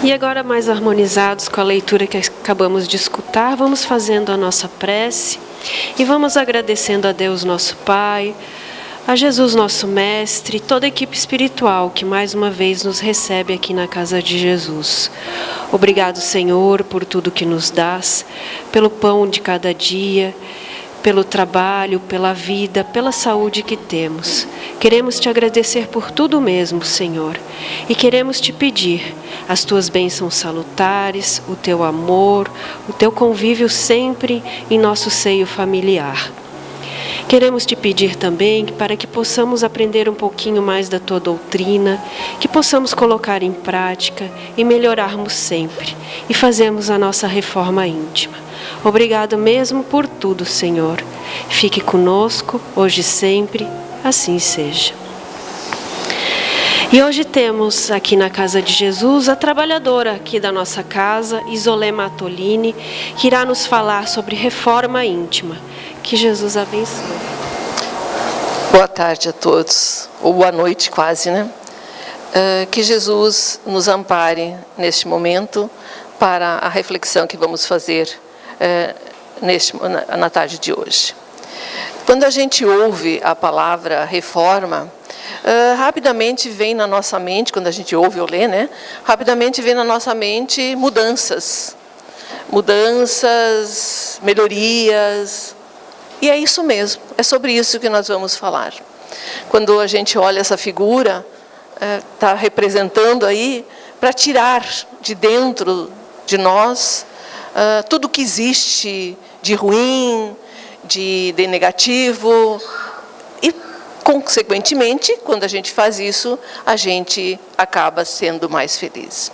E agora, mais harmonizados com a leitura que acabamos de escutar, vamos fazendo a nossa prece e vamos agradecendo a Deus nosso Pai, a Jesus nosso Mestre e toda a equipe espiritual que mais uma vez nos recebe aqui na casa de Jesus. Obrigado, Senhor, por tudo que nos dás, pelo pão de cada dia, pelo trabalho, pela vida, pela saúde que temos. Queremos te agradecer por tudo mesmo, Senhor, e queremos te pedir as tuas bênçãos salutares, o teu amor, o teu convívio sempre em nosso seio familiar. Queremos te pedir também para que possamos aprender um pouquinho mais da tua doutrina, que possamos colocar em prática e melhorarmos sempre, e fazermos a nossa reforma íntima. Obrigado mesmo por tudo, Senhor. Fique conosco, hoje e sempre, assim seja. E hoje temos aqui na Casa de Jesus a trabalhadora aqui da nossa casa, Isolé Matolini, que irá nos falar sobre reforma íntima. Que Jesus abençoe. Boa tarde a todos, ou boa noite quase, né? Que Jesus nos ampare neste momento para a reflexão que vamos fazer na tarde de hoje. Quando a gente ouve a palavra reforma, rapidamente vem na nossa mente, quando a gente ouve ou lê, né? Rapidamente vem na nossa mente mudanças, melhorias. E é isso mesmo, é sobre isso que nós vamos falar. Quando a gente olha essa figura, está representando aí para tirar de dentro de nós tudo que existe de ruim, de negativo. E, consequentemente, quando a gente faz isso, a gente acaba sendo mais feliz.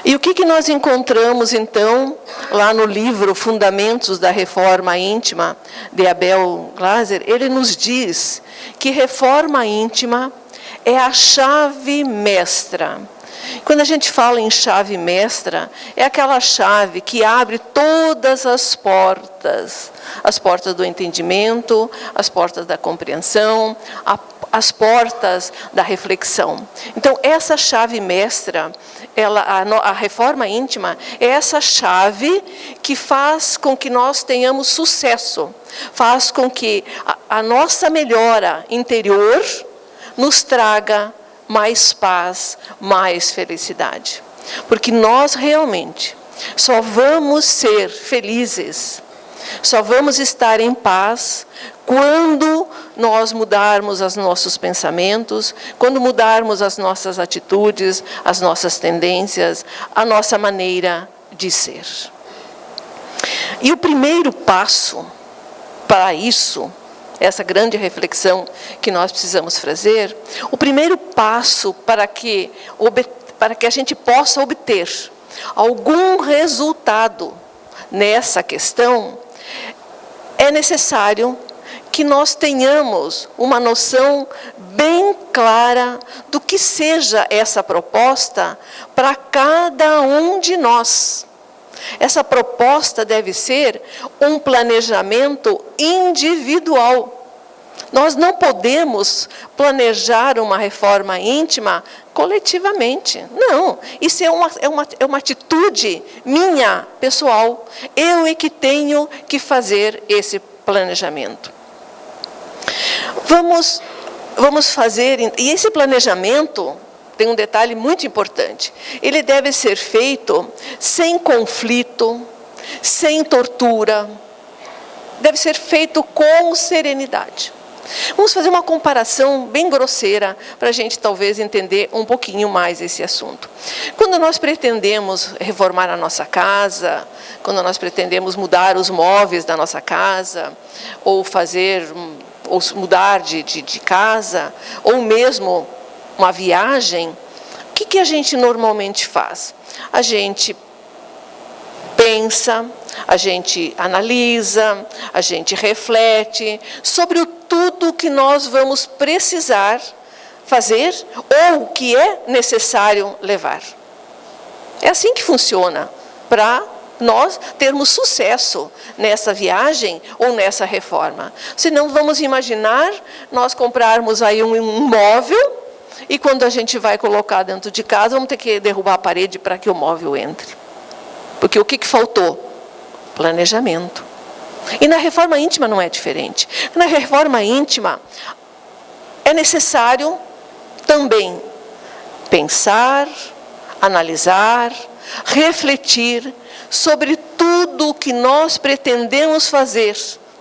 E o que nós encontramos, então, lá no livro Fundamentos da Reforma Íntima, de Abel Glasser? Ele nos diz que reforma íntima é a chave mestra. Quando a gente fala em chave mestra, é aquela chave que abre todas as portas do entendimento, as portas da compreensão, as portas da reflexão. Então, essa chave mestra, a reforma íntima, é essa chave que faz com que nós tenhamos sucesso, faz com que a nossa melhora interior nos traga mais paz, mais felicidade. Porque nós realmente só vamos ser felizes, só vamos estar em paz quando nós mudarmos os nossos pensamentos, quando mudarmos as nossas atitudes, as nossas tendências, a nossa maneira de ser. E o primeiro passo para isso, essa grande reflexão que nós precisamos fazer, o primeiro passo para que a gente possa obter algum resultado nessa questão, é necessário que nós tenhamos uma noção bem clara do que seja essa proposta para cada um de nós. Essa proposta deve ser um planejamento individual. Nós não podemos planejar uma reforma íntima coletivamente. Não, isso é uma atitude minha, pessoal. Eu é que tenho que fazer esse planejamento. Vamos fazer, e esse planejamento tem um detalhe muito importante. Ele deve ser feito sem conflito, sem tortura. Deve ser feito com serenidade. Vamos fazer uma comparação bem grosseira para a gente talvez entender um pouquinho mais esse assunto. Quando nós pretendemos reformar a nossa casa, quando nós pretendemos mudar os móveis da nossa casa, ou mudar de casa, ou mesmo uma viagem, o que a gente normalmente faz? A gente pensa, a gente analisa, a gente reflete sobre tudo que nós vamos precisar fazer ou o que é necessário levar. É assim que funciona para nós termos sucesso nessa viagem ou nessa reforma. Senão, vamos imaginar nós comprarmos aí um móvel e quando a gente vai colocar dentro de casa, vamos ter que derrubar a parede para que o móvel entre. Porque o que faltou? Planejamento. E na reforma íntima não é diferente. Na reforma íntima é necessário também pensar, analisar, refletir sobre tudo o que nós pretendemos fazer,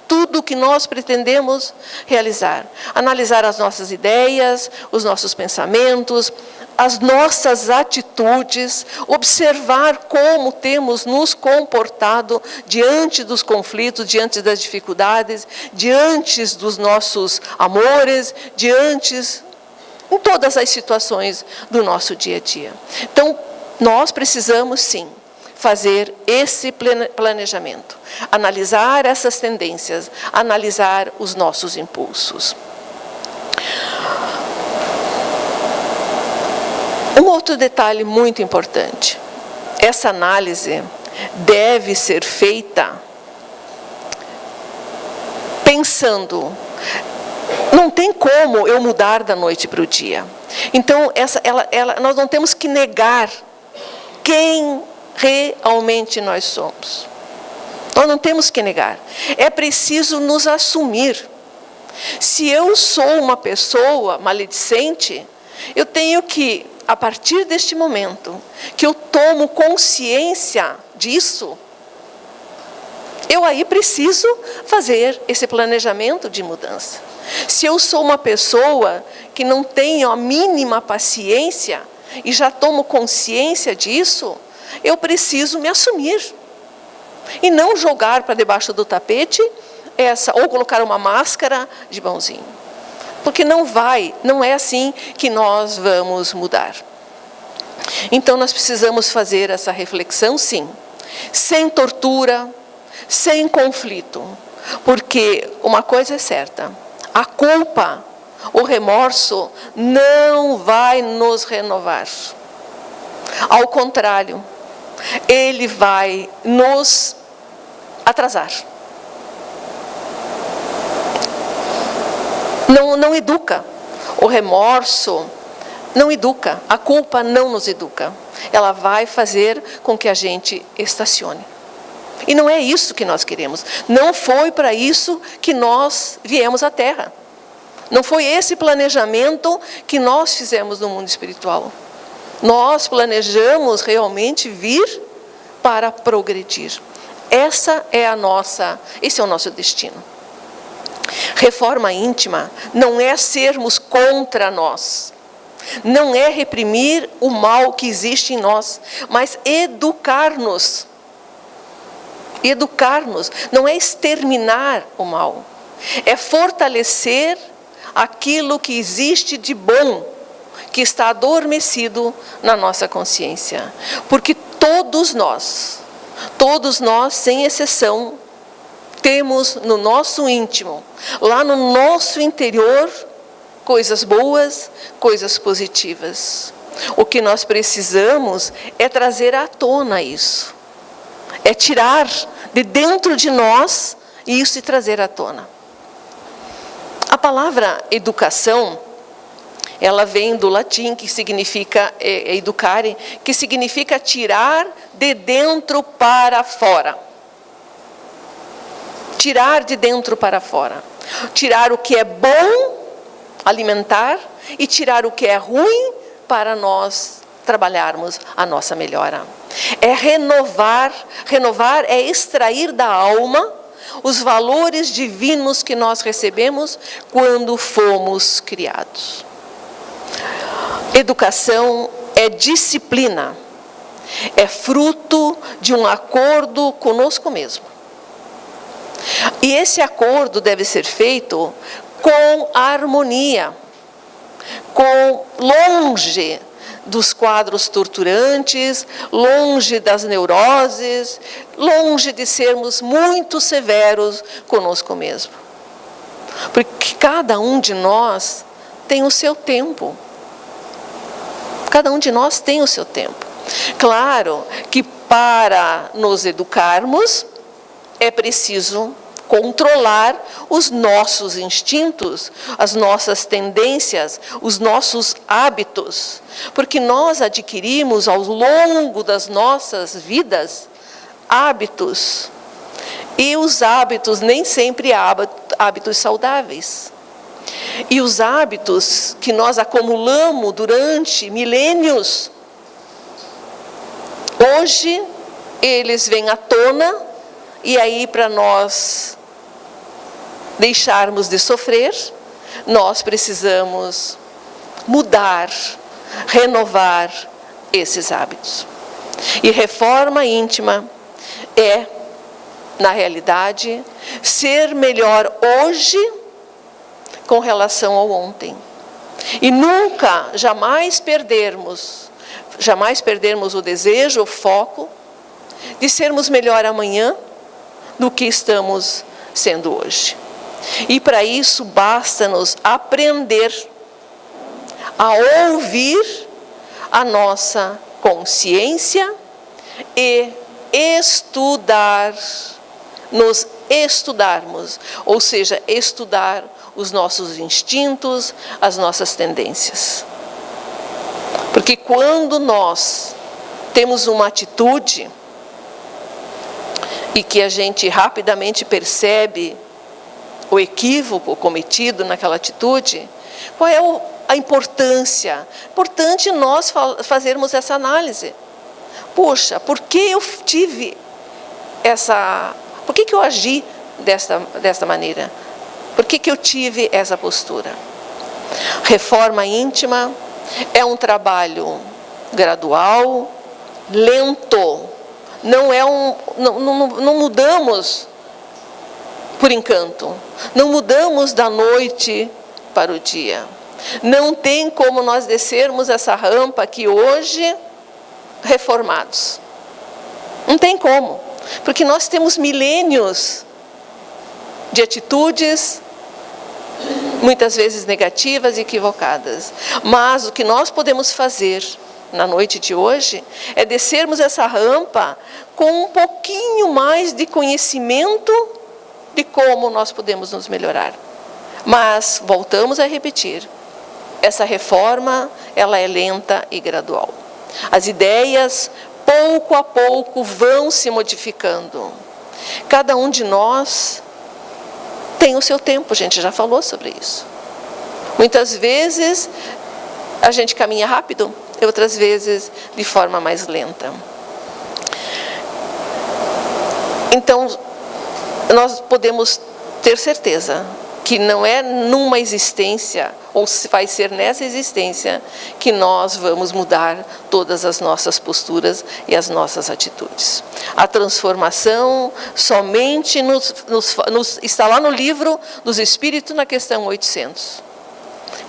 tudo o que nós pretendemos realizar. Analisar as nossas ideias, os nossos pensamentos, as nossas atitudes, observar como temos nos comportado diante dos conflitos, diante das dificuldades, diante dos nossos amores, em todas as situações do nosso dia a dia. Então, nós precisamos sim fazer esse planejamento, analisar essas tendências, analisar os nossos impulsos. Um outro detalhe muito importante, essa análise deve ser feita pensando, não tem como eu mudar da noite para o dia. Então, nós não temos que negar quem realmente nós somos. Nós não temos que negar. É preciso nos assumir. Se eu sou uma pessoa maledicente, eu tenho que, a partir deste momento, que eu tomo consciência disso, eu aí preciso fazer esse planejamento de mudança. Se eu sou uma pessoa que não tenho a mínima paciência e já tomo consciência disso, eu preciso me assumir. E não jogar para debaixo do tapete ou colocar uma máscara de bonzinho. Porque não é assim que nós vamos mudar. Então nós precisamos fazer essa reflexão, sim, sem tortura, sem conflito. Porque uma coisa é certa, a culpa, o remorso não vai nos renovar. Ao contrário, ele vai nos atrasar. Não educa. O remorso não educa. A culpa não nos educa. Ela vai fazer com que a gente estacione. E não é isso que nós queremos. Não foi para isso que nós viemos à Terra. Não foi esse planejamento que nós fizemos no mundo espiritual. Nós planejamos realmente vir para progredir. Esse é o nosso destino. Reforma íntima não é sermos contra nós. Não é reprimir o mal que existe em nós, mas educar-nos. Educar-nos não é exterminar o mal. É fortalecer aquilo que existe de bom, que está adormecido na nossa consciência. Porque todos nós, sem exceção, temos no nosso íntimo, lá no nosso interior, coisas boas, coisas positivas. O que nós precisamos é trazer à tona isso. É tirar de dentro de nós isso e trazer à tona. A palavra educação, ela vem do latim, que significa educare, que significa tirar de dentro para fora. Tirar de dentro para fora. Tirar o que é bom, alimentar, e tirar o que é ruim para nós trabalharmos a nossa melhora. É renovar. Renovar é extrair da alma os valores divinos que nós recebemos quando fomos criados. Educação é disciplina, é fruto de um acordo conosco mesmo. E esse acordo deve ser feito com harmonia, longe dos quadros torturantes, longe das neuroses, longe de sermos muito severos conosco mesmo. Porque cada um de nós tem o seu tempo. Cada um de nós tem o seu tempo. Claro que para nos educarmos, é preciso controlar os nossos instintos, as nossas tendências, os nossos hábitos. Porque nós adquirimos ao longo das nossas vidas hábitos. E os hábitos nem sempre hábitos saudáveis. E os hábitos que nós acumulamos durante milênios, hoje eles vêm à tona, e aí para nós deixarmos de sofrer, nós precisamos mudar, renovar esses hábitos. E reforma íntima é, na realidade, ser melhor hoje com relação ao ontem. E nunca, jamais perdermos o desejo, o foco de sermos melhor amanhã do que estamos sendo hoje. E para isso basta-nos aprender a ouvir a nossa consciência e nos estudarmos, ou seja, estudar os nossos instintos, as nossas tendências. Porque quando nós temos uma atitude e que a gente rapidamente percebe o equívoco cometido naquela atitude, qual é a importância? Importante nós fazermos essa análise. Poxa, por que eu tive por que eu agi desta maneira? Por que eu tive essa postura? Reforma íntima é um trabalho gradual, lento. Não mudamos por encanto. Não mudamos da noite para o dia. Não tem como nós descermos essa rampa aqui hoje reformados. Não tem como. Porque nós temos milênios de atitudes, muitas vezes negativas e equivocadas. Mas o que nós podemos fazer na noite de hoje é descermos essa rampa com um pouquinho mais de conhecimento de como nós podemos nos melhorar. Mas voltamos a repetir, essa reforma ela é lenta e gradual. As ideias pouco a pouco vão se modificando. Cada um de nós tem o seu tempo, a gente já falou sobre isso. Muitas vezes a gente caminha rápido, outras vezes de forma mais lenta. Então, nós podemos ter certeza que não é numa existência, ou se vai ser nessa existência, que nós vamos mudar todas as nossas posturas e as nossas atitudes. A transformação somente está lá no livro dos Espíritos, na questão 800.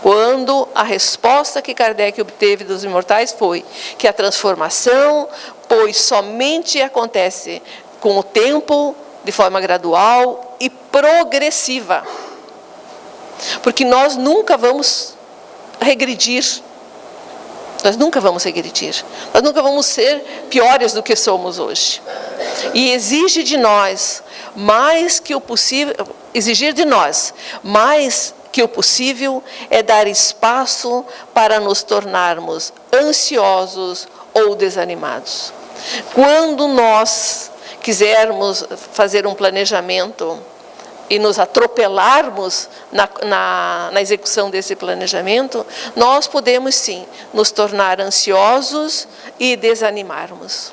Quando a resposta que Kardec obteve dos imortais foi que a transformação, pois somente acontece com o tempo, de forma gradual e progressiva. Porque nós nunca vamos regredir. Nós nunca vamos regredir. Nós nunca vamos ser piores do que somos hoje. E exige de nós mais que o possível, é dar espaço para nos tornarmos ansiosos ou desanimados. Quando nós quisermos fazer um planejamento e nos atropelarmos na execução desse planejamento, nós podemos sim nos tornar ansiosos e desanimarmos.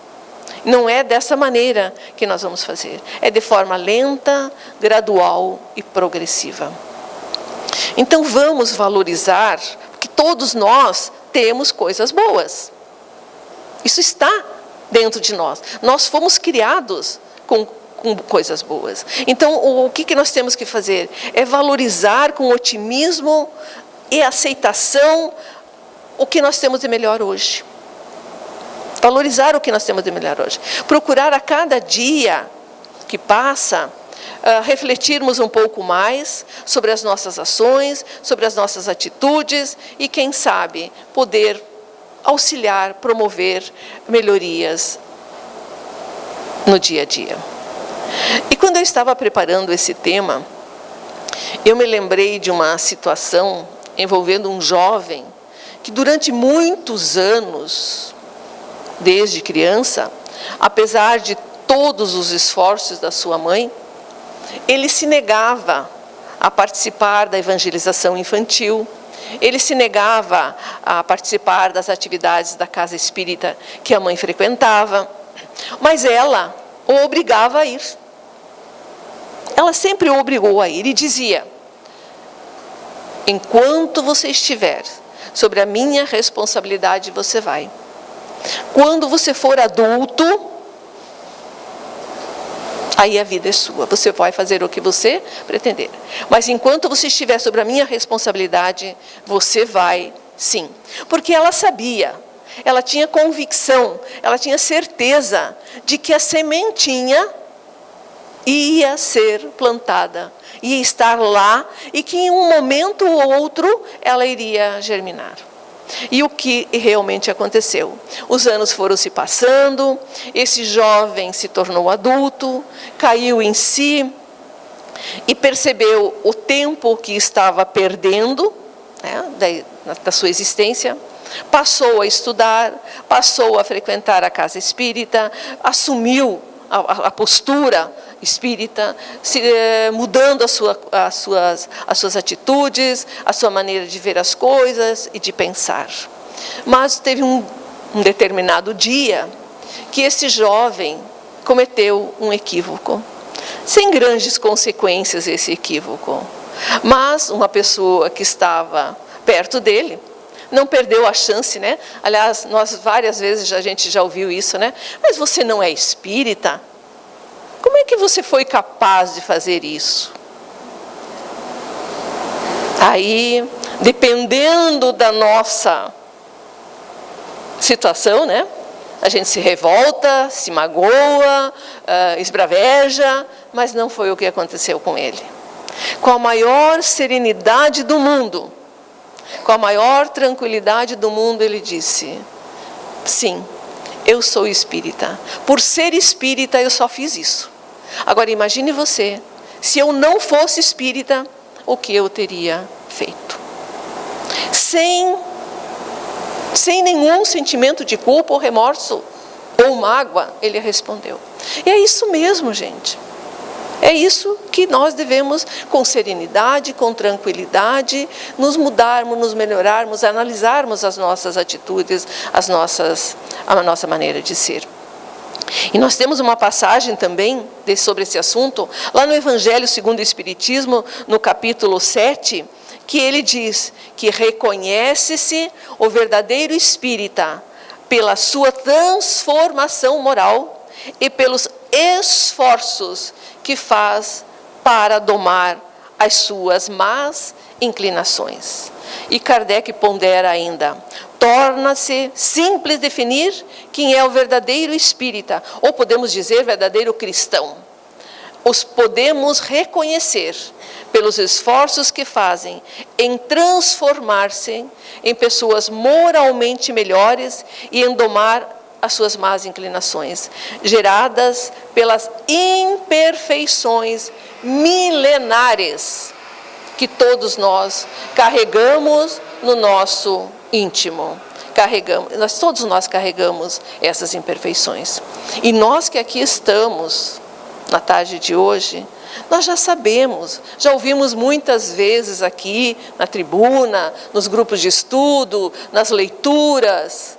Não é dessa maneira que nós vamos fazer. É de forma lenta, gradual e progressiva. Então vamos valorizar, porque todos nós temos coisas boas. Isso está dentro de nós. Nós fomos criados com coisas boas. Então, o que nós temos que fazer? É valorizar com otimismo e aceitação o que nós temos de melhor hoje. Valorizar o que nós temos de melhor hoje. Procurar a cada dia que passa, refletirmos um pouco mais sobre as nossas ações, sobre as nossas atitudes e, quem sabe, poder auxiliar, promover melhorias no dia a dia. E quando eu estava preparando esse tema, eu me lembrei de uma situação envolvendo um jovem que durante muitos anos, desde criança, apesar de todos os esforços da sua mãe, ele se negava a participar da evangelização infantil, ele se negava a participar das atividades da casa espírita que a mãe frequentava, mas ela o obrigava a ir. Ela sempre o obrigou a ir e dizia: enquanto você estiver sobre a minha responsabilidade, você vai. Quando você for adulto, aí a vida é sua, você vai fazer o que você pretender. Mas enquanto você estiver sobre a minha responsabilidade, você vai sim. Porque ela sabia, ela tinha convicção, ela tinha certeza de que a sementinha ia ser plantada, ia estar lá e que em um momento ou outro ela iria germinar. E o que realmente aconteceu? Os anos foram se passando, esse jovem se tornou adulto, caiu em si e percebeu o tempo que estava perdendo, né, da sua existência. Passou a estudar, passou a frequentar a casa espírita, assumiu a postura espírita, mudando as suas atitudes, a sua maneira de ver as coisas e de pensar. Mas teve um determinado dia que esse jovem cometeu um equívoco, sem grandes consequências esse equívoco. Mas uma pessoa que estava perto dele não perdeu a chance, né? Aliás, nós várias vezes a gente já ouviu isso, né? Mas você não é espírita? Como é que você foi capaz de fazer isso? Aí, dependendo da nossa situação, né? A gente se revolta, se magoa, esbraveja, mas não foi o que aconteceu com ele. Com a maior serenidade do mundo, com a maior tranquilidade do mundo, ele disse: sim, eu sou espírita. Por ser espírita, eu só fiz isso. Agora imagine você, se eu não fosse espírita, o que eu teria feito? Sem nenhum sentimento de culpa ou remorso ou mágoa, ele respondeu. E é isso mesmo, gente. É isso que nós devemos, com serenidade, com tranquilidade, nos mudarmos, nos melhorarmos, analisarmos as nossas atitudes, a nossa maneira de ser. E nós temos uma passagem também sobre esse assunto, lá no Evangelho segundo o Espiritismo, no capítulo 7, que ele diz que reconhece-se o verdadeiro espírita pela sua transformação moral e pelos esforços que faz para domar as suas más inclinações. E Kardec pondera ainda: torna-se simples definir quem é o verdadeiro espírita, ou podemos dizer verdadeiro cristão. Os podemos reconhecer pelos esforços que fazem em transformar-se em pessoas moralmente melhores e em domar as suas más inclinações, geradas pelas imperfeições milenares que todos nós carregamos no nosso íntimo. Todos nós carregamos essas imperfeições. E nós que aqui estamos, na tarde de hoje, nós já sabemos, já ouvimos muitas vezes aqui na tribuna, nos grupos de estudo, nas leituras,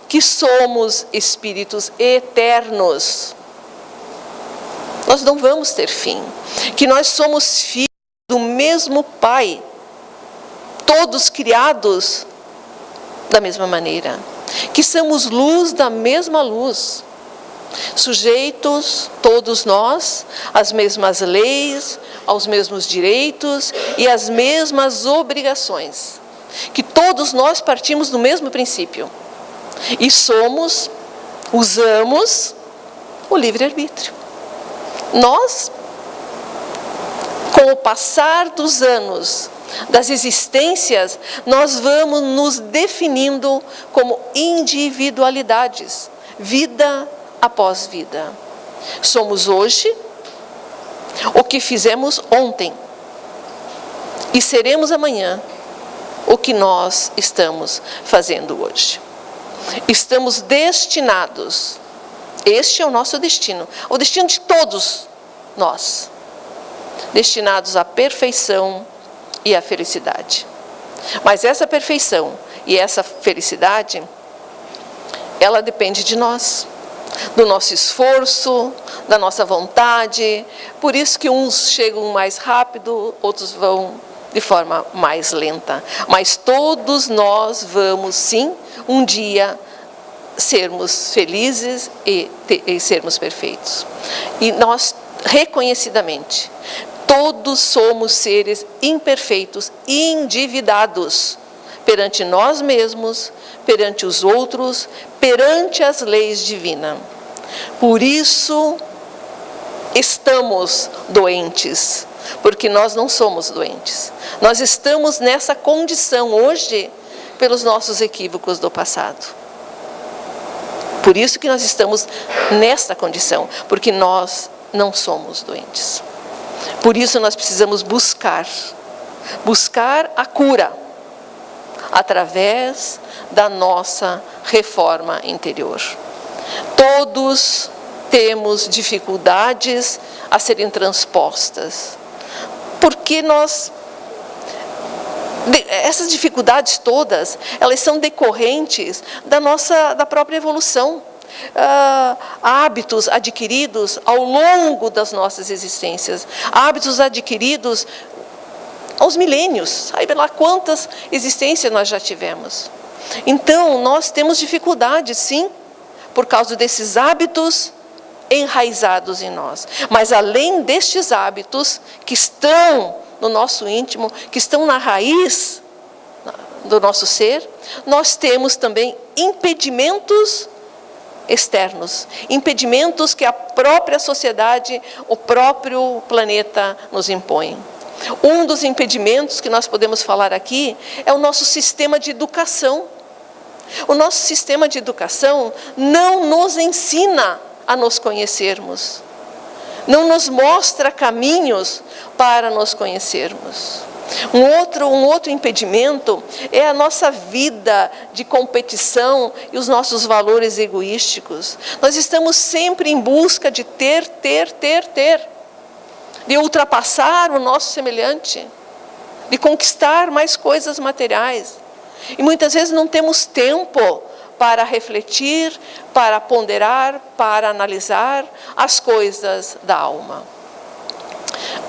que somos espíritos eternos. Nós não vamos ter fim. Que nós somos filhos do mesmo Pai, todos criados da mesma maneira. Que somos luz da mesma luz. Sujeitos, todos nós, às mesmas leis, aos mesmos direitos e às mesmas obrigações. Que todos nós partimos do mesmo princípio. E usamos o livre-arbítrio. Nós, com o passar dos anos, das existências, nós vamos nos definindo como individualidades, vida após vida. Somos hoje o que fizemos ontem e seremos amanhã o que nós estamos fazendo hoje. Estamos destinados, este é o nosso destino, o destino de todos nós, destinados à perfeição e à felicidade. Mas essa perfeição e essa felicidade, ela depende de nós, do nosso esforço, da nossa vontade. Por isso que uns chegam mais rápido, outros vão de forma mais lenta. Mas todos nós vamos, sim, um dia sermos felizes e sermos perfeitos. E nós, reconhecidamente, todos somos seres imperfeitos, endividados perante nós mesmos, perante os outros, perante as leis divinas. Por isso, estamos doentes, porque nós não somos doentes. Nós estamos nessa condição hoje pelos nossos equívocos do passado. Por isso que nós estamos nessa condição, porque nós não somos doentes. Por isso nós precisamos buscar a cura através da nossa reforma interior. Todos temos dificuldades a serem transpostas, porque essas dificuldades todas, elas são decorrentes da própria evolução. Hábitos adquiridos ao longo das nossas existências, hábitos adquiridos aos milênios, sabe lá quantas existências nós já tivemos. Então, nós temos dificuldade, sim, por causa desses hábitos enraizados em nós. Mas além destes hábitos que estão no nosso íntimo, que estão na raiz do nosso ser, nós temos também impedimentos externos, impedimentos que a própria sociedade, o próprio planeta nos impõe. Um dos impedimentos que nós podemos falar aqui é o nosso sistema de educação. O nosso sistema de educação não nos ensina a nos conhecermos, não nos mostra caminhos para nos conhecermos. Um outro impedimento é a nossa vida de competição e os nossos valores egoísticos. Nós estamos sempre em busca de ter, de ultrapassar o nosso semelhante, de conquistar mais coisas materiais. E muitas vezes não temos tempo para refletir, para ponderar, para analisar as coisas da alma.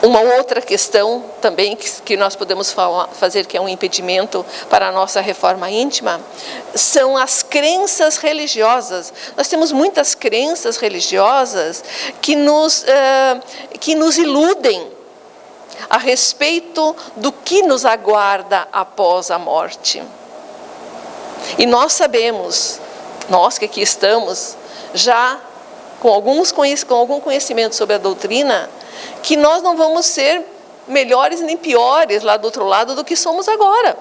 Uma outra questão também que nós podemos fazer, que é um impedimento para a nossa reforma íntima, são as crenças religiosas. Nós temos muitas crenças religiosas que nos iludem a respeito do que nos aguarda após a morte. E nós sabemos, nós que aqui estamos, já com algum conhecimento sobre a doutrina, que nós não vamos ser melhores nem piores lá do outro lado do que somos agora.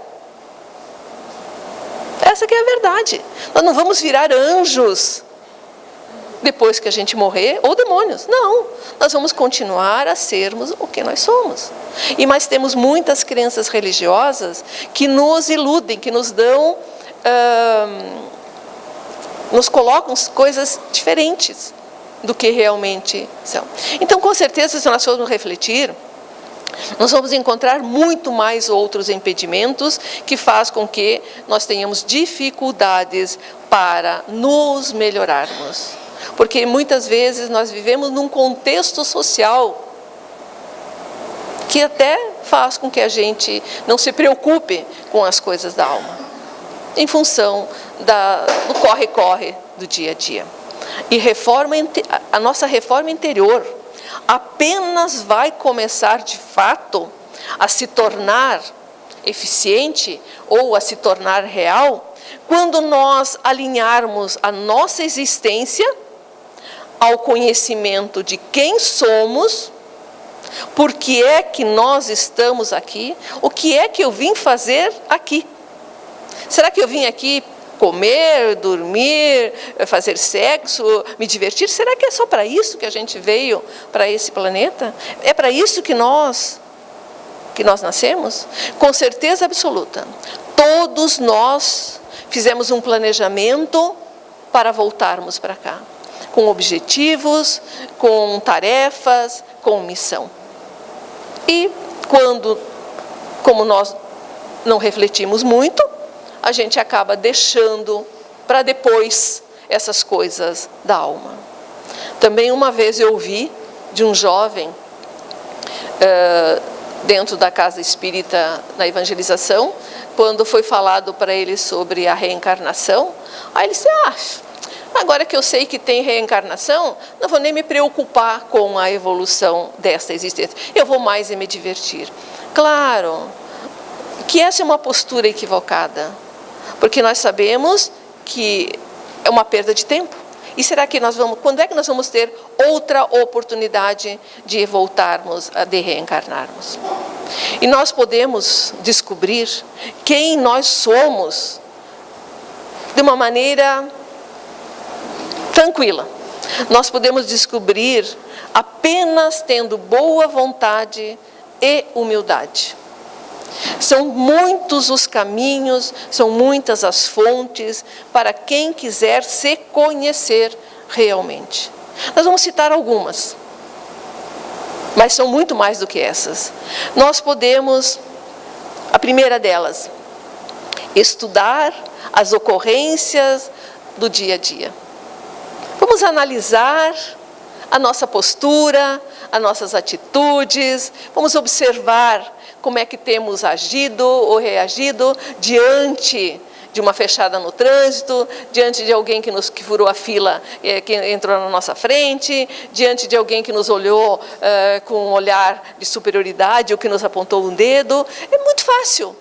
Essa que é a verdade. Nós não vamos virar anjos depois que a gente morrer, ou demônios. Não, nós vamos continuar a sermos o que nós somos. Mas temos muitas crenças religiosas que nos iludem, que nos dão, nos colocam coisas diferentes do que realmente são. Então, com certeza, se nós formos refletir, nós vamos encontrar muito mais outros impedimentos que fazem com que nós tenhamos dificuldades para nos melhorarmos. Porque muitas vezes nós vivemos num contexto social que até faz com que a gente não se preocupe com as coisas da alma, em função do corre-corre do dia a dia. E a nossa reforma interior apenas vai começar de fato a se tornar eficiente ou a se tornar real quando nós alinharmos a nossa existência ao conhecimento de quem somos, por que é que nós estamos aqui, o que é que eu vim fazer aqui. Será que eu vim aqui comer, dormir, fazer sexo, me divertir. Será que é só para isso que a gente veio para esse planeta? É para isso que nós nascemos? Com certeza absoluta. Todos nós fizemos um planejamento para voltarmos para cá, com objetivos, com tarefas, com missão. E como nós não refletimos muito, a gente acaba deixando para depois essas coisas da alma. Também uma vez eu ouvi de um jovem, dentro da casa espírita, na evangelização, quando foi falado para ele sobre a reencarnação, aí ele disse, agora que eu sei que tem reencarnação, não vou nem me preocupar com a evolução desta existência, eu vou mais me divertir. Claro que essa é uma postura equivocada, porque nós sabemos que é uma perda de tempo. E será que quando é que nós vamos ter outra oportunidade de voltarmos, de reencarnarmos? E nós podemos descobrir quem nós somos de uma maneira tranquila. Nós podemos descobrir apenas tendo boa vontade e humildade. São muitos os caminhos, são muitas as fontes para quem quiser se conhecer realmente. Nós vamos citar algumas, mas são muito mais do que essas. Nós podemos, a primeira delas, estudar as ocorrências do dia a dia. Vamos analisar a nossa postura, as nossas atitudes, vamos observar como é que temos agido ou reagido diante de uma fechada no trânsito, diante de alguém que furou a fila, que entrou na nossa frente, diante de alguém que nos olhou com um olhar de superioridade ou que nos apontou um dedo. É muito fácil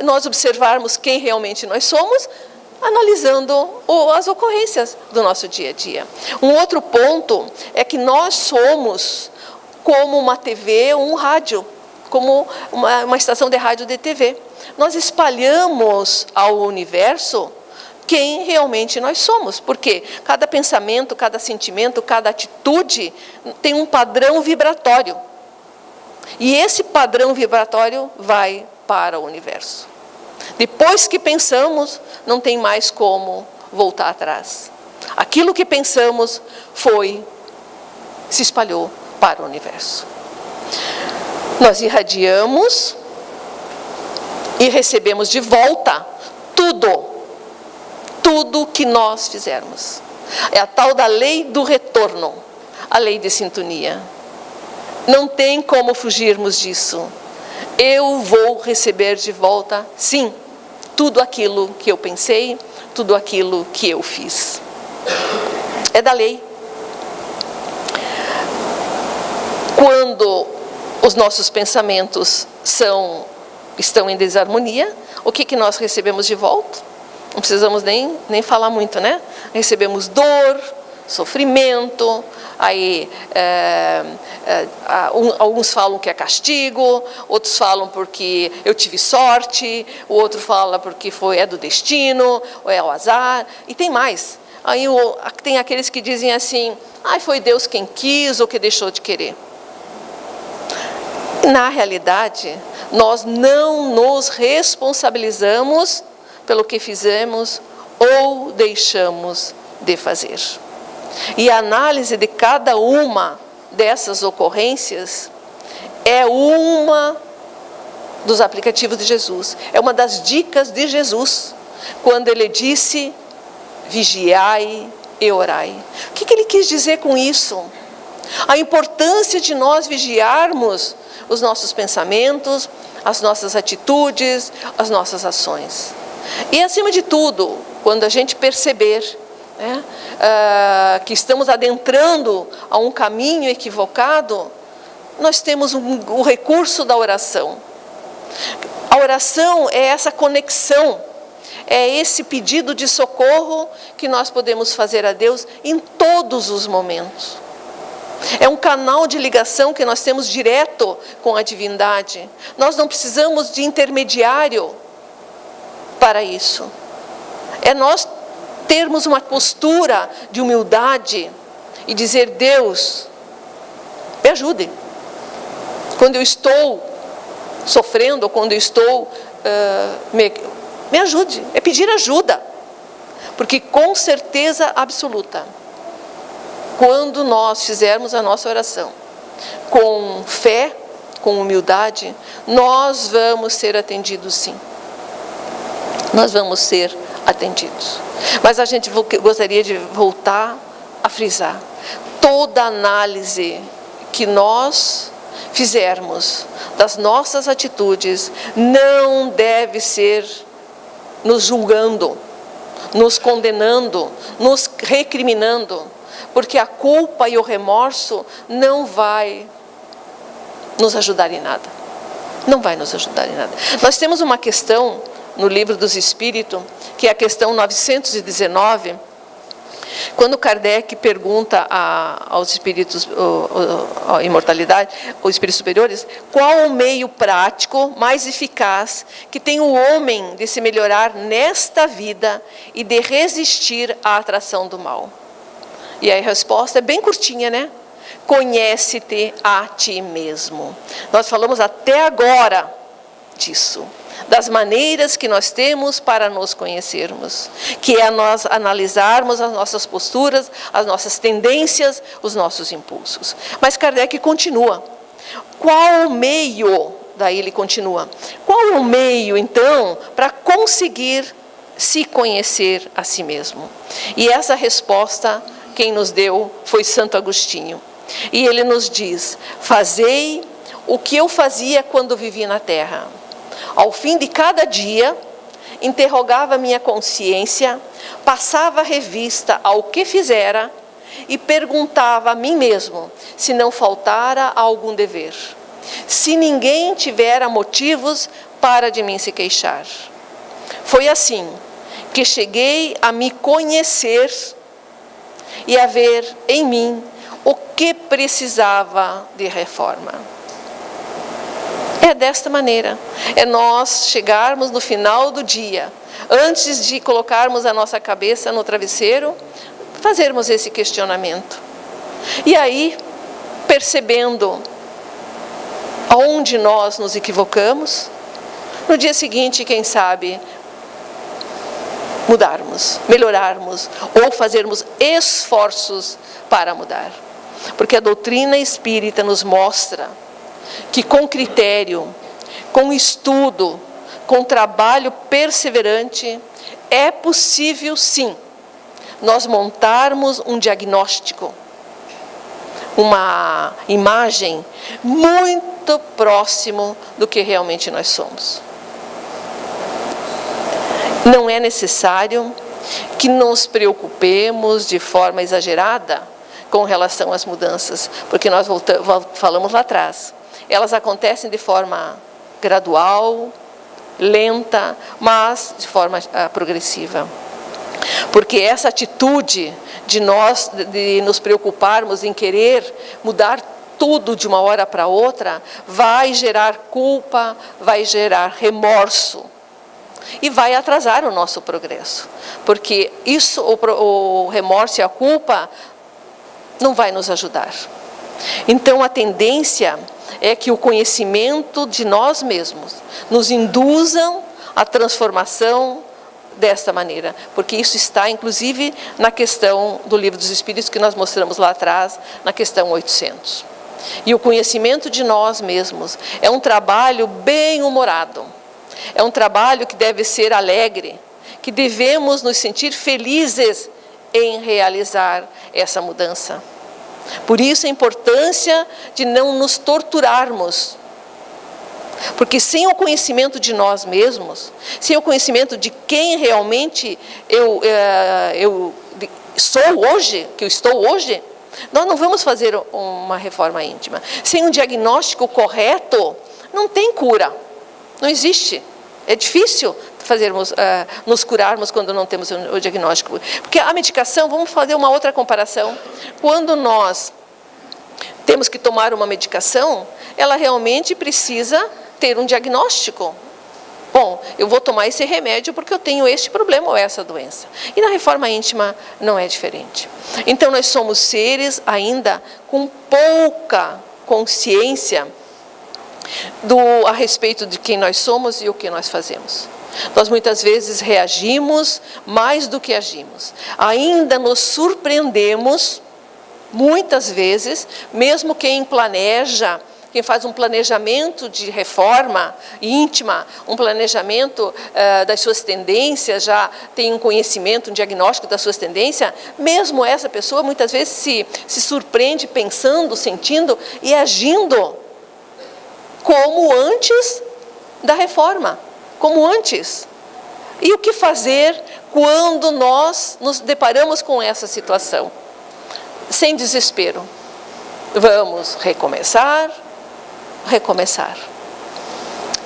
nós observarmos quem realmente nós somos, analisando as ocorrências do nosso dia a dia. Um outro ponto é que nós somos como uma TV ou um rádio, como uma estação de rádio de TV. Nós espalhamos ao universo quem realmente nós somos, porque cada pensamento, cada sentimento, cada atitude tem um padrão vibratório. E esse padrão vibratório vai para o universo. Depois que pensamos, não tem mais como voltar atrás. Aquilo que pensamos se espalhou para o universo. Nós irradiamos e recebemos de volta tudo que nós fizermos. É a tal da lei do retorno, a lei de sintonia. Não tem como fugirmos disso. Eu vou receber de volta, sim, tudo aquilo que eu pensei, tudo aquilo que eu fiz. É da lei. Quando os nossos pensamentos estão em desarmonia, o que nós recebemos de volta? Não precisamos nem falar muito, né? Recebemos dor, sofrimento, aí alguns falam que é castigo, outros falam porque eu tive sorte, o outro fala porque é do destino, ou é o azar, e tem mais. Aí tem aqueles que dizem assim, foi Deus quem quis ou que deixou de querer. Na realidade, nós não nos responsabilizamos pelo que fizemos ou deixamos de fazer. E a análise de cada uma dessas ocorrências é uma dos aplicativos de Jesus, é uma das dicas de Jesus, quando ele disse, vigiai e orai. O que ele quis dizer com isso? A importância de nós vigiarmos os nossos pensamentos, as nossas atitudes, as nossas ações. E acima de tudo, quando a gente perceber que estamos adentrando a um caminho equivocado, nós temos o recurso da oração. A oração é essa conexão, é esse pedido de socorro que nós podemos fazer a Deus em todos os momentos. É um canal de ligação que nós temos direto com a divindade. Nós não precisamos de intermediário para isso. É nós termos uma postura de humildade e dizer: Deus, me ajude. Quando eu estou sofrendo, ou quando eu estou... me ajude. É pedir ajuda. Porque com certeza absoluta, quando nós fizermos a nossa oração com fé, com humildade, nós vamos ser atendidos, sim. Nós vamos ser atendidos. Mas a gente gostaria de voltar a frisar: toda análise que nós fizermos das nossas atitudes não deve ser nos julgando, nos condenando, nos recriminando, porque a culpa e o remorso não vai nos ajudar em nada. Não vai nos ajudar em nada. Nós temos uma questão no Livro dos Espíritos, que é a questão 919, quando Kardec pergunta aos espíritos, a imortalidade, os espíritos superiores, qual o meio prático mais eficaz que tem o homem de se melhorar nesta vida e de resistir à atração do mal? E a resposta é bem curtinha, né? Conhece-te a ti mesmo. Nós falamos até agora disso, das maneiras que nós temos para nos conhecermos, que é nós analisarmos as nossas posturas, as nossas tendências, os nossos impulsos. Mas Kardec continua. Qual o meio, daí ele continua, qual o meio então para conseguir se conhecer a si mesmo? E essa resposta quem nos deu foi Santo Agostinho. E ele nos diz: fazei o que eu fazia quando vivia na terra. Ao fim de cada dia, interrogava minha consciência, passava revista ao que fizera e perguntava a mim mesmo se não faltara algum dever, se ninguém tivera motivos para de mim se queixar. Foi assim que cheguei a me conhecer e a ver em mim o que precisava de reforma. É desta maneira, é nós chegarmos no final do dia, antes de colocarmos a nossa cabeça no travesseiro, fazermos esse questionamento. E aí, percebendo aonde nós nos equivocamos, no dia seguinte, quem sabe, mudarmos, melhorarmos ou fazermos esforços para mudar. Porque a doutrina espírita nos mostra que com critério, com estudo, com trabalho perseverante, é possível sim nós montarmos um diagnóstico, uma imagem muito próximo do que realmente nós somos. Não é necessário que nos preocupemos de forma exagerada com relação às mudanças, porque nós falamos lá atrás. Elas acontecem de forma gradual, lenta, mas de forma progressiva. Porque essa atitude de nós, de nos preocuparmos em querer mudar tudo de uma hora para outra, vai gerar culpa, vai gerar remorso e vai atrasar o nosso progresso. Porque isso, o remorso e a culpa, não vai nos ajudar. Então a tendência é que o conhecimento de nós mesmos nos induzam à transformação desta maneira, porque isso está inclusive na questão do Livro dos Espíritos que nós mostramos lá atrás, na questão 800. E o conhecimento de nós mesmos é um trabalho bem-humorado, é um trabalho que deve ser alegre, que devemos nos sentir felizes em realizar essa mudança. Por isso a importância de não nos torturarmos. Porque sem o conhecimento de nós mesmos, sem o conhecimento de quem realmente eu sou hoje, que eu estou hoje, nós não vamos fazer uma reforma íntima. Sem um diagnóstico correto, não tem cura. Não existe. É difícil nos curarmos quando não temos o diagnóstico. Porque a medicação, vamos fazer uma outra comparação. Quando nós temos que tomar uma medicação, ela realmente precisa ter um diagnóstico. Bom, eu vou tomar esse remédio porque eu tenho este problema ou essa doença. E na reforma íntima não é diferente. Então nós somos seres ainda com pouca consciência a respeito de quem nós somos e o que nós fazemos. Nós muitas vezes reagimos mais do que agimos. Ainda nos surpreendemos, muitas vezes, mesmo quem planeja, quem faz um planejamento de reforma íntima, um planejamento das suas tendências, já tem um conhecimento, um diagnóstico das suas tendências, mesmo essa pessoa muitas vezes se surpreende pensando, sentindo e agindo como antes da reforma, como antes. E o que fazer quando nós nos deparamos com essa situação? Sem desespero. Vamos recomeçar.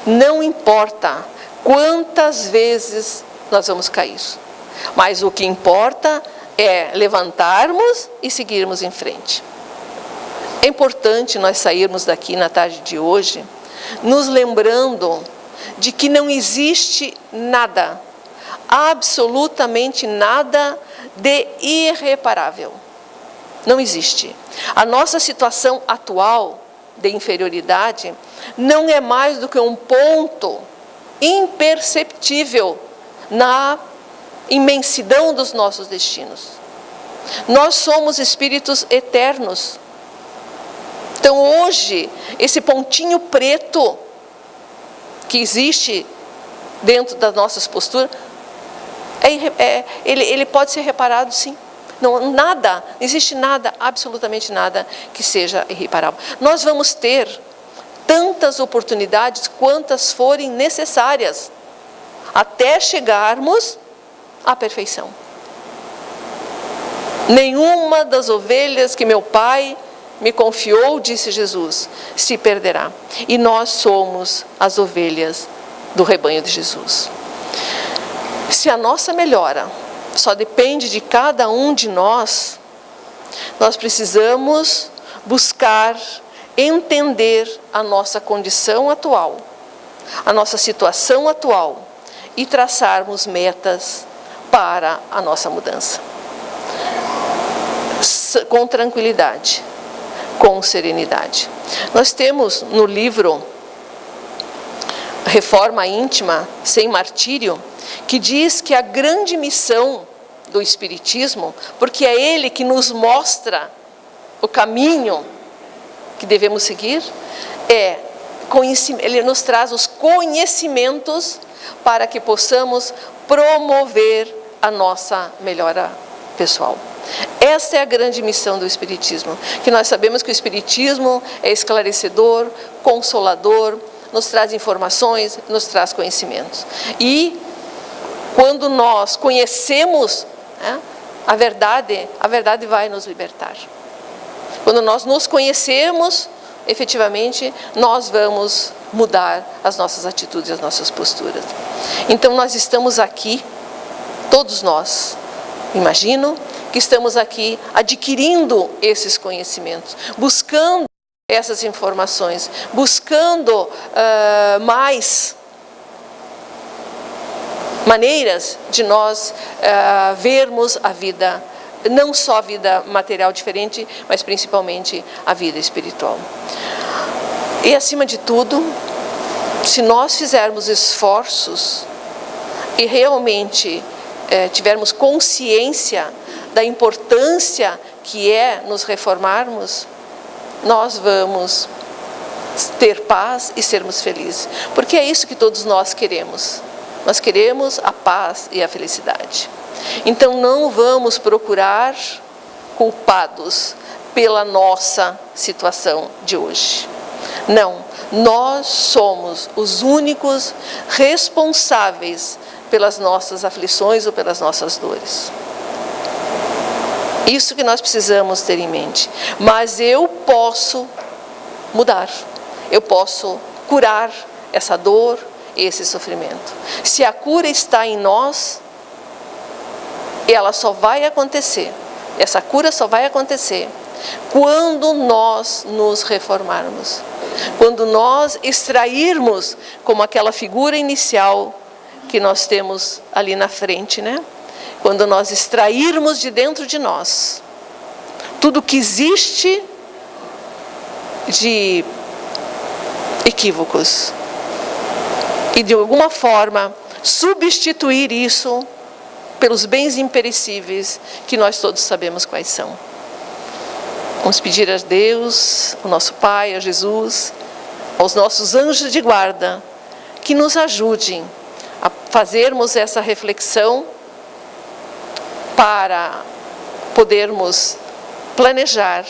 Não importa quantas vezes nós vamos cair, mas o que importa é levantarmos e seguirmos em frente. É importante nós sairmos daqui na tarde de hoje, nos lembrando de que não existe nada, absolutamente nada de irreparável. Não existe. A nossa situação atual de inferioridade não é mais do que um ponto imperceptível na imensidão dos nossos destinos. Nós somos espíritos eternos. Então hoje, esse pontinho preto que existe dentro das nossas posturas, ele pode ser reparado sim. Não existe nada, absolutamente nada que seja irreparável. Nós vamos ter tantas oportunidades quantas forem necessárias até chegarmos à perfeição. Nenhuma das ovelhas que meu Pai me confiou, disse Jesus, se perderá. E nós somos as ovelhas do rebanho de Jesus. Se a nossa melhora só depende de cada um de nós, nós precisamos buscar entender a nossa condição atual, a nossa situação atual e traçarmos metas para a nossa mudança. Com tranquilidade, com serenidade. Nós temos no livro Reforma Íntima Sem Martírio, que diz que a grande missão do Espiritismo, porque é ele que nos mostra o caminho que devemos seguir, ele nos traz os conhecimentos para que possamos promover a nossa melhora pessoal. Essa é a grande missão do Espiritismo, que nós sabemos que o Espiritismo é esclarecedor, consolador, nos traz informações, nos traz conhecimentos. E quando nós conhecemos a verdade vai nos libertar. Quando nós nos conhecemos, efetivamente, nós vamos mudar as nossas atitudes, as nossas posturas. Então nós estamos aqui, todos nós, imagino, que estamos aqui adquirindo esses conhecimentos, buscando essas informações, buscando mais maneiras de nós vermos a vida, não só a vida material diferente, mas principalmente a vida espiritual. E acima de tudo, se nós fizermos esforços e realmente tivermos consciência da importância que é nos reformarmos, nós vamos ter paz e sermos felizes. Porque é isso que todos nós queremos. Nós queremos a paz e a felicidade. Então não vamos procurar culpados pela nossa situação de hoje. Não, nós somos os únicos responsáveis pelas nossas aflições ou pelas nossas dores. Isso que nós precisamos ter em mente. Mas eu posso mudar, eu posso curar essa dor, esse sofrimento. Se a cura está em nós, ela só vai acontecer, essa cura só vai acontecer quando nós nos reformarmos. Quando nós extrairmos, como aquela figura inicial que nós temos ali na frente, né? Quando nós extrairmos de dentro de nós tudo que existe de equívocos e de alguma forma substituir isso pelos bens imperecíveis que nós todos sabemos quais são. Vamos pedir a Deus, ao nosso Pai, a Jesus, aos nossos anjos de guarda, que nos ajudem a fazermos essa reflexão para podermos planejar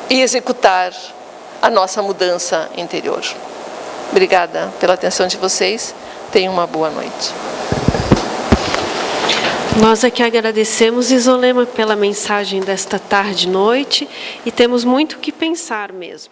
e executar a nossa mudança interior. Obrigada pela atenção de vocês. Tenham uma boa noite. Nós aqui agradecemos, Isolema, pela mensagem desta tarde e noite, e temos muito o que pensar mesmo.